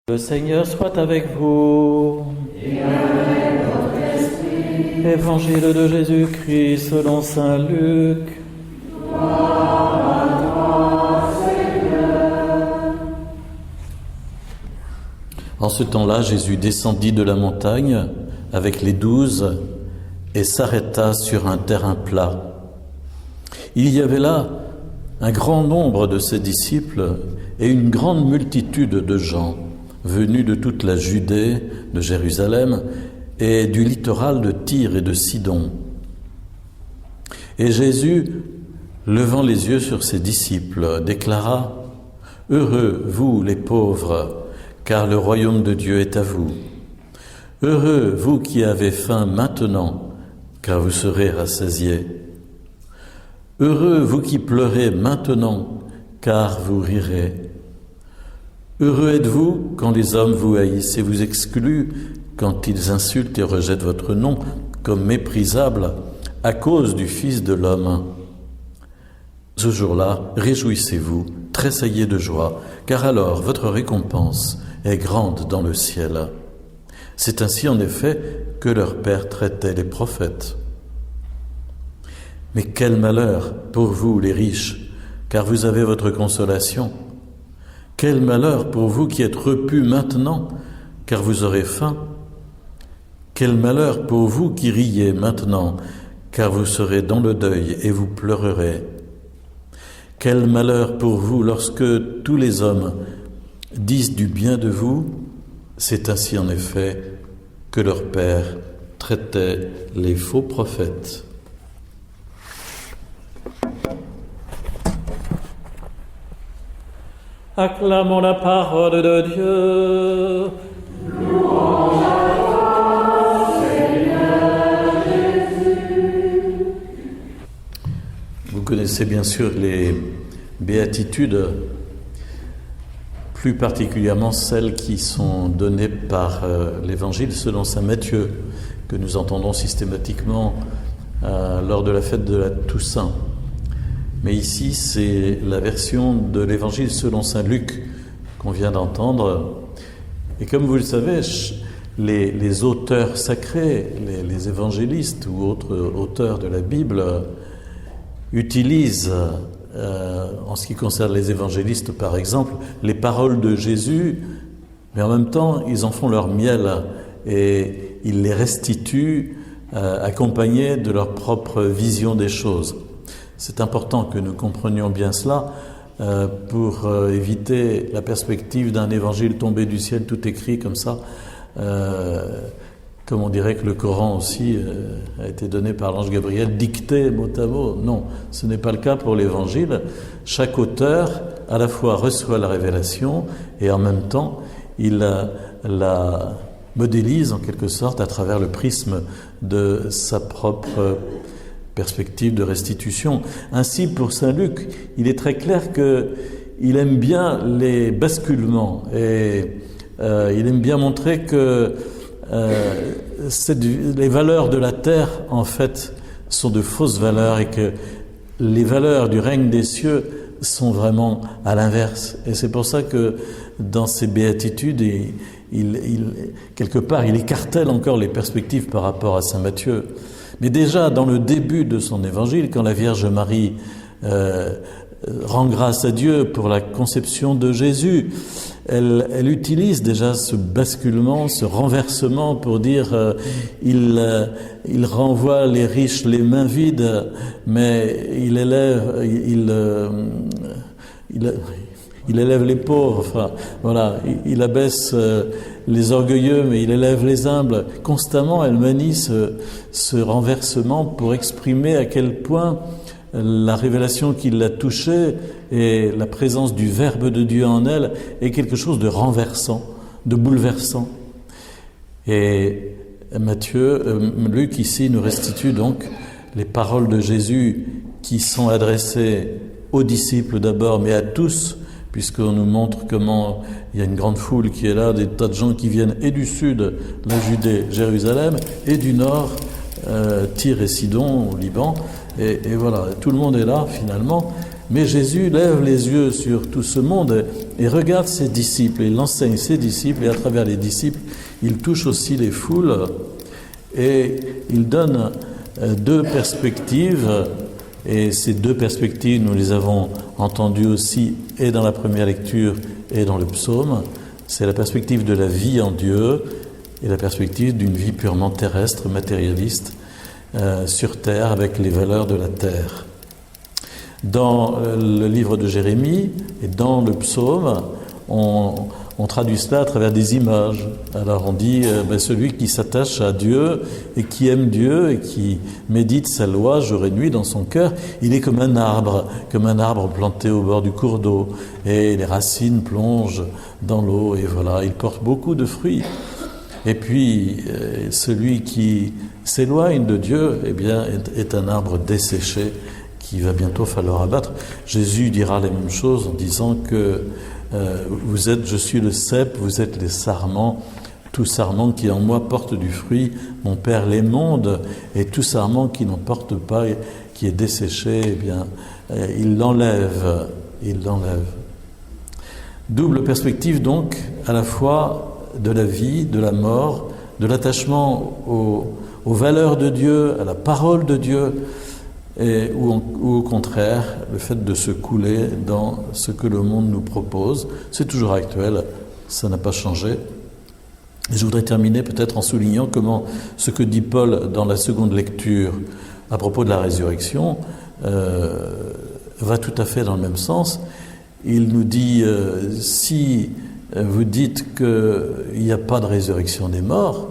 Le Seigneur soit avec vous. Et avec votre esprit. Évangile de Jésus-Christ selon saint Luc. Gloire à toi, Seigneur. En ce temps-là, Jésus descendit de la montagne avec les 12 et s'arrêta sur un terrain plat. Il y avait là un grand nombre de ses disciples et une grande multitude de gens venus de toute la Judée, de Jérusalem et du littoral de Tyr et de Sidon. Et Jésus, levant les yeux sur ses disciples, déclara : « Heureux, vous les pauvres, car le royaume de Dieu est à vous. Heureux, vous qui avez faim maintenant, car vous serez rassasiés. Heureux, vous qui pleurez maintenant, car vous rirez. Heureux êtes-vous quand les hommes vous haïssent et vous excluent, quand ils insultent et rejettent votre nom comme méprisable à cause du Fils de l'homme. Ce jour-là, réjouissez-vous, tressaillez de joie, car alors votre récompense est grande dans le ciel. C'est ainsi en effet que leur Père traitait les prophètes. Mais quel malheur pour vous les riches, car vous avez votre consolation. Quel malheur pour vous qui êtes repus maintenant, car vous aurez faim. Quel malheur pour vous qui riez maintenant, car vous serez dans le deuil et vous pleurerez. Quel malheur pour vous lorsque tous les hommes disent du bien de vous. C'est ainsi en effet que leur Père traitait les faux prophètes. Acclamons la parole de Dieu. Louange à toi, Seigneur Jésus. Vous connaissez bien sûr les béatitudes, plus particulièrement celles qui sont données par l'Évangile selon saint Matthieu, que nous entendons systématiquement lors de la fête de la Toussaint. Mais ici, c'est la version de l'Évangile selon saint Luc qu'on vient d'entendre. Et comme vous le savez, les auteurs sacrés, les évangélistes ou autres auteurs de la Bible utilisent, en ce qui concerne les évangélistes par exemple, les paroles de Jésus, mais en même temps, ils en font leur miel et ils les restituent accompagnés de leur propre vision des choses. C'est important que nous comprenions bien cela pour éviter la perspective d'un évangile tombé du ciel, tout écrit comme ça, comme on dirait que le Coran aussi a été donné par l'ange Gabriel, dicté mot à mot. Non, ce n'est pas le cas pour l'évangile. Chaque auteur, à la fois reçoit la révélation et en même temps, il la modélise en quelque sorte à travers le prisme de sa propre perspective de restitution. Ainsi, pour saint Luc, il est très clair qu'il aime bien les basculements et il aime bien montrer que les valeurs de la terre, en fait, sont de fausses valeurs et que les valeurs du règne des cieux sont vraiment à l'inverse. Et c'est pour ça que dans ces béatitudes, quelque part, il écartèle encore les perspectives par rapport à saint Matthieu. Mais déjà, dans le début de son évangile, quand la Vierge Marie rend grâce à Dieu pour la conception de Jésus, elle utilise déjà ce basculement, ce renversement pour dire il renvoie les riches les mains vides, mais il élève les pauvres, enfin, voilà, il abaisse les orgueilleux, mais il élève les humbles. Constamment, elle manie ce renversement pour exprimer à quel point la révélation qui l'a touchée et la présence du Verbe de Dieu en elle est quelque chose de renversant, de bouleversant. Et Luc ici nous restitue donc les paroles de Jésus qui sont adressées aux disciples d'abord, mais à tous, puisqu'on nous montre comment il y a une grande foule qui est là, des tas de gens qui viennent et du sud, la Judée, Jérusalem, et du nord, Tyr et Sidon, au Liban. Et voilà, tout le monde est là finalement. Mais Jésus lève les yeux sur tout ce monde et regarde ses disciples, et il enseigne ses disciples, et à travers les disciples, il touche aussi les foules, et il donne deux perspectives, et ces deux perspectives, nous les avons entendues aussi, et dans la première lecture, et dans le psaume. C'est la perspective de la vie en Dieu, et la perspective d'une vie purement terrestre, matérialiste, sur terre, avec les valeurs de la terre. Dans le livre de Jérémie et dans le psaume, on traduit cela à travers des images. Alors on dit, celui qui s'attache à Dieu et qui aime Dieu et qui médite sa loi jour et nuit dans son cœur, il est comme un arbre planté au bord du cours d'eau, et les racines plongent dans l'eau, et voilà, il porte beaucoup de fruits. Et puis, celui qui s'éloigne de Dieu, eh bien, est un arbre desséché qui va bientôt falloir abattre. Jésus dira les mêmes choses en disant que je suis le cep, vous êtes les sarments. Tout sarment qui en moi porte du fruit, mon Père l'émonde, et tout sarment qui n'en porte pas, qui est desséché, eh bien, il l'enlève. Double perspective donc, à la fois de la vie, de la mort, de l'attachement aux valeurs de Dieu, à la parole de Dieu, ou au contraire, le fait de se couler dans ce que le monde nous propose. C'est toujours actuel, ça n'a pas changé. Et je voudrais terminer peut-être en soulignant comment ce que dit Paul dans la seconde lecture à propos de la résurrection va tout à fait dans le même sens. Il nous dit, si vous dites qu'il n'y a pas de résurrection des morts,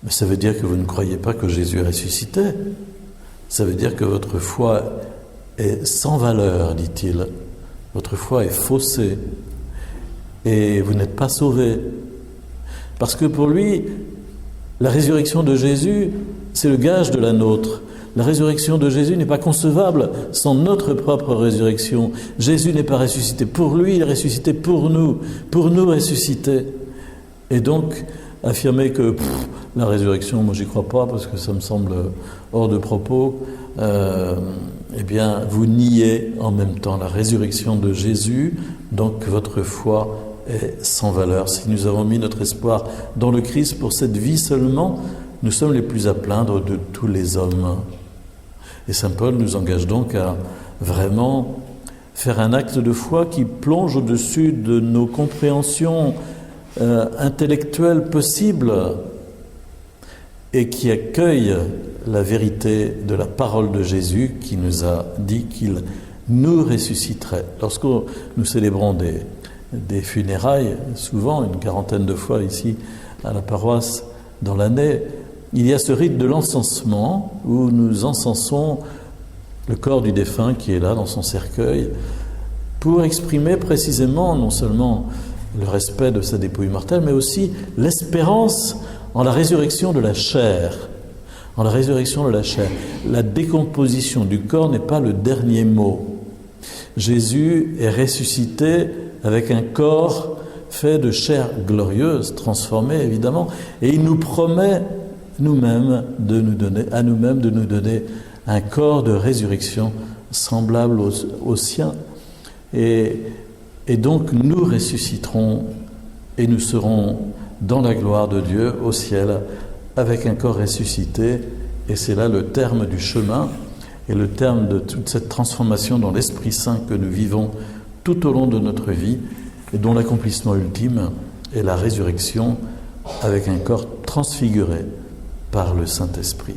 mais ça veut dire que vous ne croyez pas que Jésus est ressuscité. Ça veut dire que votre foi est sans valeur, dit-il. Votre foi est faussée. Et vous n'êtes pas sauvés. Parce que pour lui, la résurrection de Jésus, c'est le gage de la nôtre. La résurrection de Jésus n'est pas concevable sans notre propre résurrection. Jésus n'est pas ressuscité pour lui, il est ressuscité pour nous ressusciter. Et donc, affirmer que la résurrection, moi j'y crois pas parce que ça me semble hors de propos, eh bien vous niez en même temps la résurrection de Jésus, donc votre foi est sans valeur. Si nous avons mis notre espoir dans le Christ pour cette vie seulement, nous sommes les plus à plaindre de tous les hommes. Et saint Paul nous engage donc à vraiment faire un acte de foi qui plonge au-dessus de nos compréhensions intellectuelles possibles et qui accueille la vérité de la parole de Jésus qui nous a dit qu'il nous ressusciterait. Lorsque nous célébrons des funérailles, souvent une quarantaine de fois ici à la paroisse dans l'année, il y a ce rite de l'encensement où nous encensons le corps du défunt qui est là dans son cercueil pour exprimer précisément non seulement le respect de sa dépouille mortelle, mais aussi l'espérance en la résurrection de la chair. En la résurrection de la chair. La décomposition du corps n'est pas le dernier mot. Jésus est ressuscité avec un corps fait de chair glorieuse, transformée évidemment, et il nous promet à nous-mêmes de nous donner un corps de résurrection semblable au sien. Et donc nous ressusciterons et nous serons dans la gloire de Dieu au ciel avec un corps ressuscité. Et c'est là le terme du chemin et le terme de toute cette transformation dans l'Esprit Saint que nous vivons tout au long de notre vie et dont l'accomplissement ultime est la résurrection avec un corps transfiguré par le Saint-Esprit.